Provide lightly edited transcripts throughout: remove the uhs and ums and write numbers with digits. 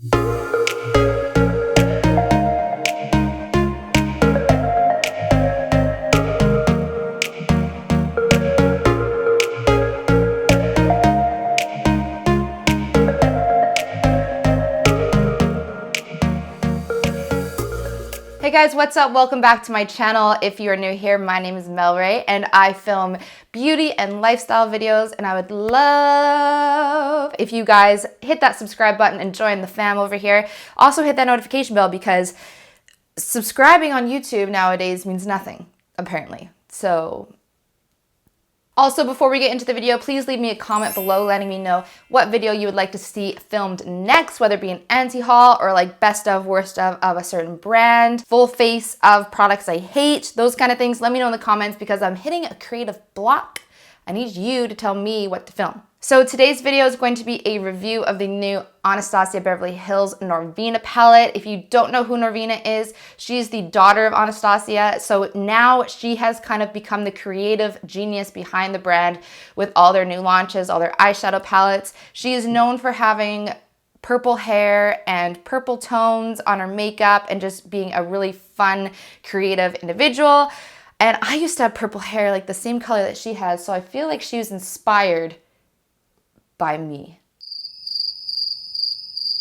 Hey guys, what's up? Welcome back to my channel. If you are new here, my name is Melrae and I film beauty and lifestyle videos, and I would love if you guys hit that subscribe button and join the fam over here. Also hit that notification bell because subscribing on YouTube nowadays means nothing, apparently. Also, before we get into the video, please leave me a comment below letting me know what video you would like to see filmed next, whether it be an anti-haul or like best of, worst of a certain brand, full face of products I hate, those kind of things. Let me know in the comments because I'm hitting a creative block. I need you to tell me what to film. So today's video is going to be a review of the new Anastasia Beverly Hills Norvina palette. If you don't know who Norvina is, she's the daughter of Anastasia. So now she has kind of become the creative genius behind the brand with all their new launches, all their eyeshadow palettes. She is known for having purple hair and purple tones on her makeup and just being a really fun, creative individual. And I used to have purple hair, like the same color that she has. So I feel like she was inspired by me.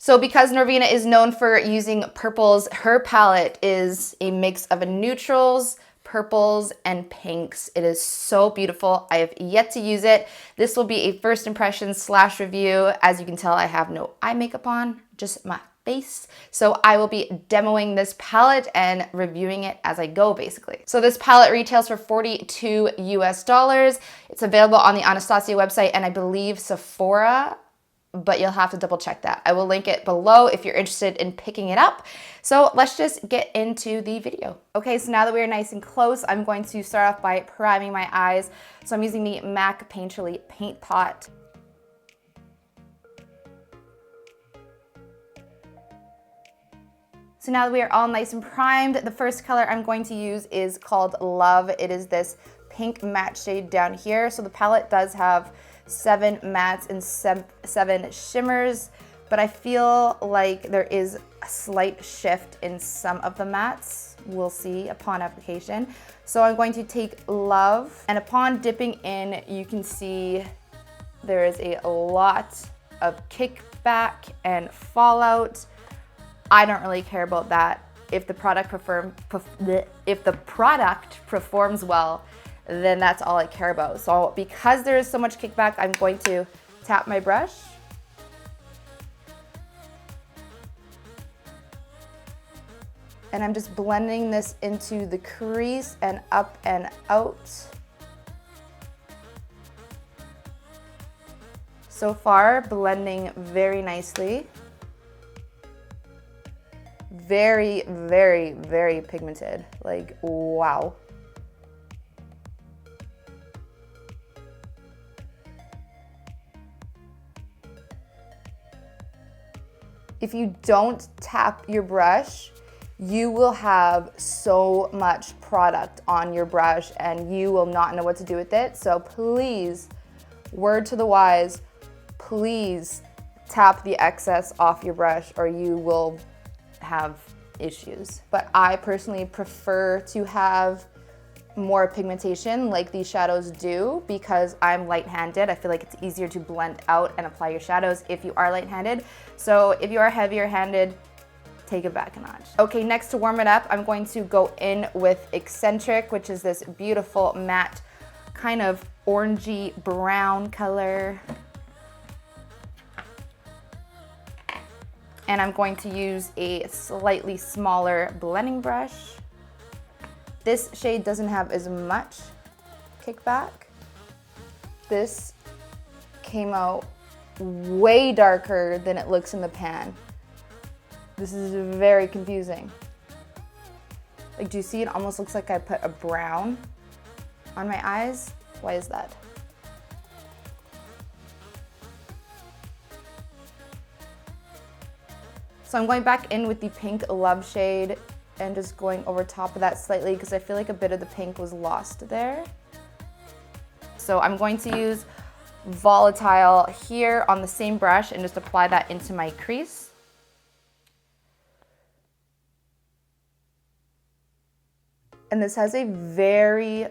So because Norvina is known for using purples, her palette is a mix of neutrals, purples, and pinks. It is so beautiful. I have yet to use it. This will be a first impression / review. As you can tell, I have no eye makeup on, just my face. So I will be demoing this palette and reviewing it as I go, basically. So this palette retails for $42 US. It's available on the Anastasia website and I believe Sephora, but you'll have to double check that. I will link it below if you're interested in picking it up. So let's just get into the video. Okay, so now that we are nice and close, I'm going to start off by priming my eyes. So I'm using the MAC Painterly Paint Pot. So now that we are all nice and primed, the first color I'm going to use is called Love. It is this pink matte shade down here. So the palette does have 7 mattes and 7 shimmers, but I feel like there is a slight shift in some of the mattes. We'll see upon application. So I'm going to take Love, and upon dipping in, you can see there is a lot of kickback and fallout. I don't really care about that. If the product performs well, then that's all I care about. So because there is so much kickback, I'm going to tap my brush. And I'm just blending this into the crease and up and out. So far, blending very nicely. Very, very, very pigmented. Like, wow. If you don't tap your brush, you will have so much product on your brush and you will not know what to do with it. So please, word to the wise, please tap the excess off your brush or you will have issues. But I personally prefer to have more pigmentation like these shadows do because I'm light-handed. I feel like it's easier to blend out and apply your shadows if you are light-handed. So if you are heavier-handed, take it back a notch. Okay, next to warm it up, I'm going to go in with Eccentric, which is this beautiful matte kind of orangey brown color. And I'm going to use a slightly smaller blending brush. This shade doesn't have as much kickback. This came out way darker than it looks in the pan. This is very confusing. Like, do you see it almost looks like I put a brown on my eyes? Why is that? So I'm going back in with the pink Love shade and just going over top of that slightly because I feel like a bit of the pink was lost there. So I'm going to use Volatile here on the same brush and just apply that into my crease. And this has a very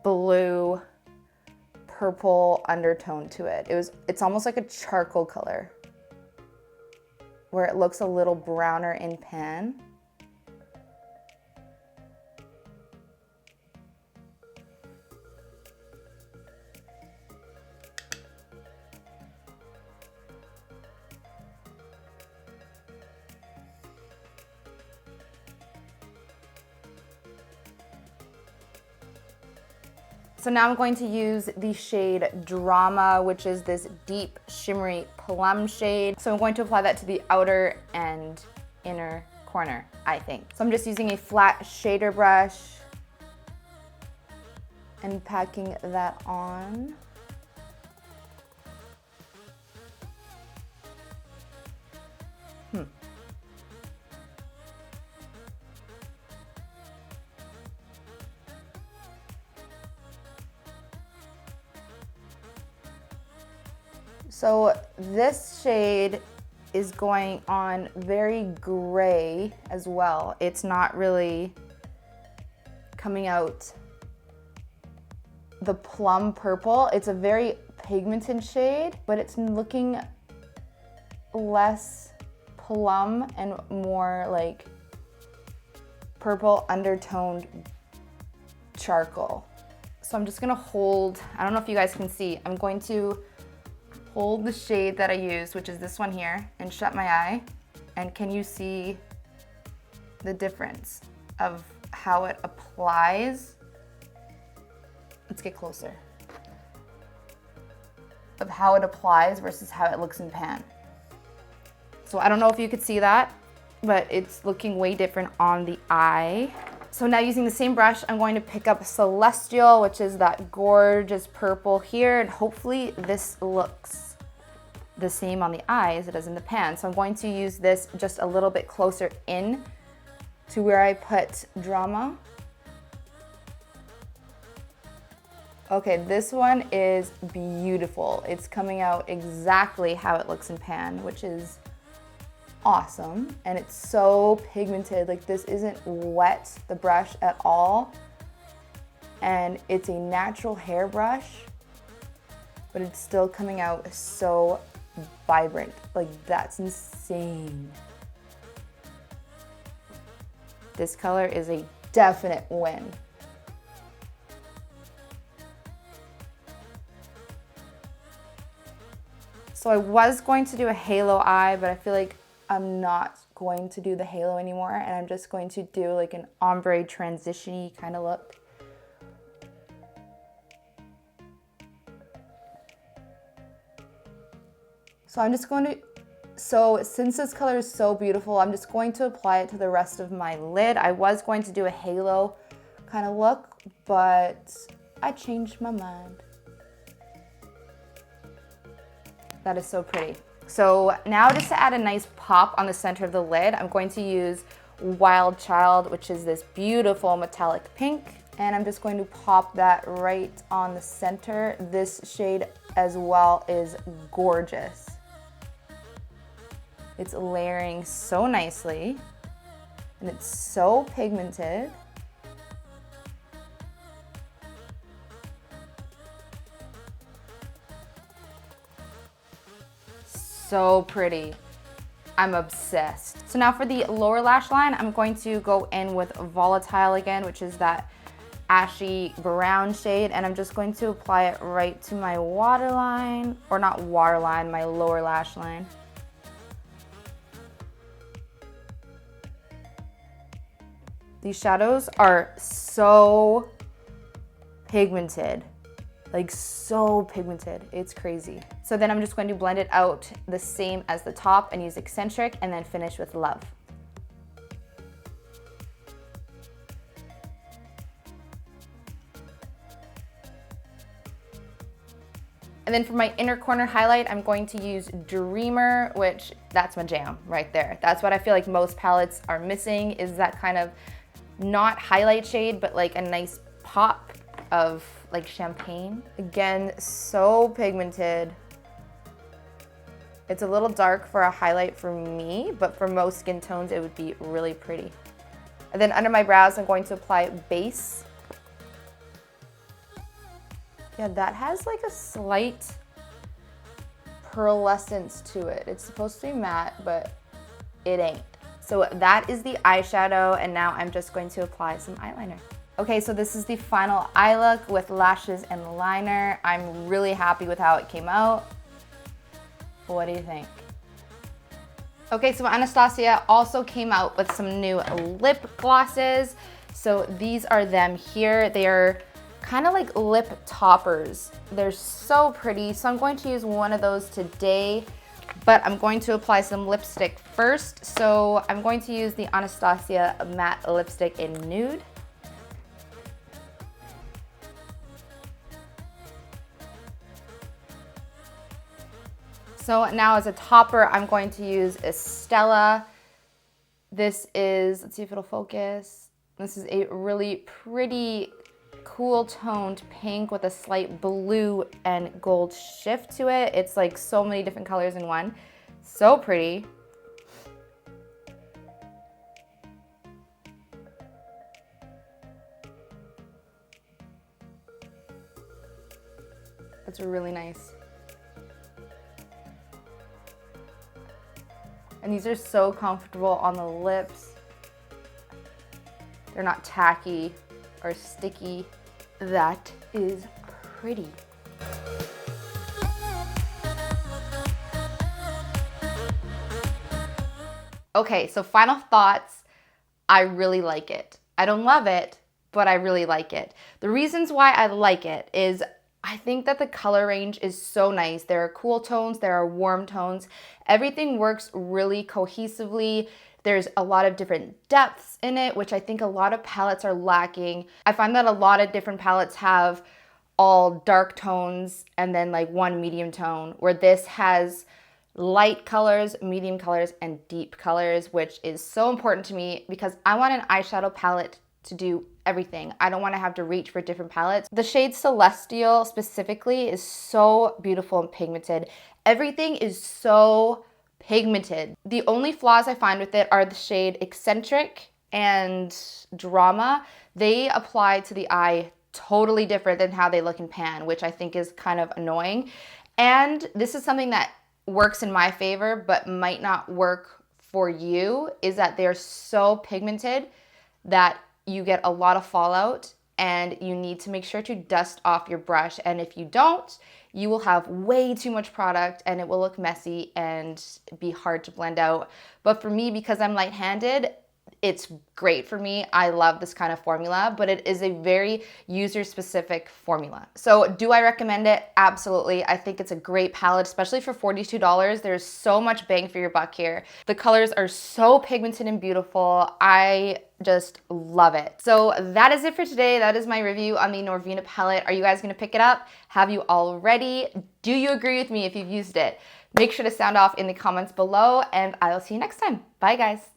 blue purple undertone to it. It's almost like a charcoal color where it looks a little browner in pan. So now I'm going to use the shade Drama, which is this deep shimmery plum shade. So I'm going to apply that to the outer and inner corner, I think. So I'm just using a flat shader brush and packing that on. So this shade is going on very gray as well. It's not really coming out the plum purple. It's a very pigmented shade, but it's looking less plum and more like purple undertoned charcoal. So I'm just gonna hold, I don't know if you guys can see, I'm going to hold the shade that I used, which is this one here, and shut my eye. And can you see the difference of how it applies? Let's get closer. Of how it applies versus how it looks in pan. So I don't know if you could see that, but it's looking way different on the eye. So now using the same brush, I'm going to pick up Celestial, which is that gorgeous purple here, and hopefully this looks the same on the eye as it does in the pan. So I'm going to use this just a little bit closer in to where I put Drama. Okay, this one is beautiful. It's coming out exactly how it looks in pan, which is awesome. And it's so pigmented, like this isn't wet, the brush, at all. And it's a natural hairbrush, but it's still coming out so vibrant. Like that's insane. This color is a definite win. So I was going to do a halo eye, but I feel like I'm not going to do the halo anymore, and I'm just going to do like an ombre transition-y kind of look. So I'm just going to, since this color is so beautiful, I'm just going to apply it to the rest of my lid. I was going to do a halo kind of look, but I changed my mind. That is so pretty. So now just to add a nice pop on the center of the lid, I'm going to use Wild Child, which is this beautiful metallic pink. And I'm just going to pop that right on the center. This shade as well is gorgeous. It's layering so nicely and it's so pigmented. So pretty. I'm obsessed. So now for the lower lash line, I'm going to go in with Volatile again, which is that ashy brown shade, and I'm just going to apply it right to my waterline, or not waterline, my lower lash line. These shadows are so pigmented. Like so pigmented, it's crazy. So then I'm just going to blend it out the same as the top and use Eccentric and then finish with Love. And then for my inner corner highlight, I'm going to use Dreamer, which that's my jam right there. That's what I feel like most palettes are missing, is that kind of not highlight shade, but like a nice pop of like champagne. Again, so pigmented. It's a little dark for a highlight for me, but for most skin tones, it would be really pretty. And then under my brows, I'm going to apply base. Yeah, that has like a slight pearlescence to it. It's supposed to be matte, but it ain't. So that is the eyeshadow, and now I'm just going to apply some eyeliner. Okay, so this is the final eye look with lashes and liner. I'm really happy with how it came out. What do you think? Okay, so Anastasia also came out with some new lip glosses. So these are them here. They are kind of like lip toppers. They're so pretty. So I'm going to use one of those today, but I'm going to apply some lipstick first. So I'm going to use the Anastasia matte lipstick in Nude. So now as a topper, I'm going to use Estella. This is, let's see if it'll focus. This is a really pretty, cool toned pink with a slight blue and gold shift to it. It's like so many different colors in one. So pretty. It's really nice. And these are so comfortable on the lips. They're not tacky or sticky. That is pretty. Okay, so final thoughts. I really like it. I don't love it, but I really like it. The reasons why I like it is I think that the color range is so nice. There are cool tones, there are warm tones. Everything works really cohesively. There's a lot of different depths in it, which I think a lot of palettes are lacking. I find that a lot of different palettes have all dark tones and then like one medium tone, where this has light colors, medium colors, and deep colors, which is so important to me because I want an eyeshadow palette to do everything. I don't want to have to reach for different palettes. The shade Celestial specifically is so beautiful and pigmented. Everything is so pigmented. The only flaws I find with it are the shade Eccentric and Drama. They apply to the eye totally different than how they look in pan, which I think is kind of annoying. And this is something that works in my favor but might not work for you, is that they're so pigmented that you get a lot of fallout and you need to make sure to dust off your brush. And if you don't, you will have way too much product and it will look messy and be hard to blend out. But for me, because I'm light-handed, it's great for me. I love this kind of formula, but it is a very user-specific formula. So do I recommend it? Absolutely. I think it's a great palette, especially for $42. There's so much bang for your buck here. The colors are so pigmented and beautiful. I just love it. So that is it for today. That is my review on the Norvina palette. Are you guys gonna pick it up? Have you already? Do you agree with me if you've used it? Make sure to sound off in the comments below, and I'll see you next time. Bye, guys.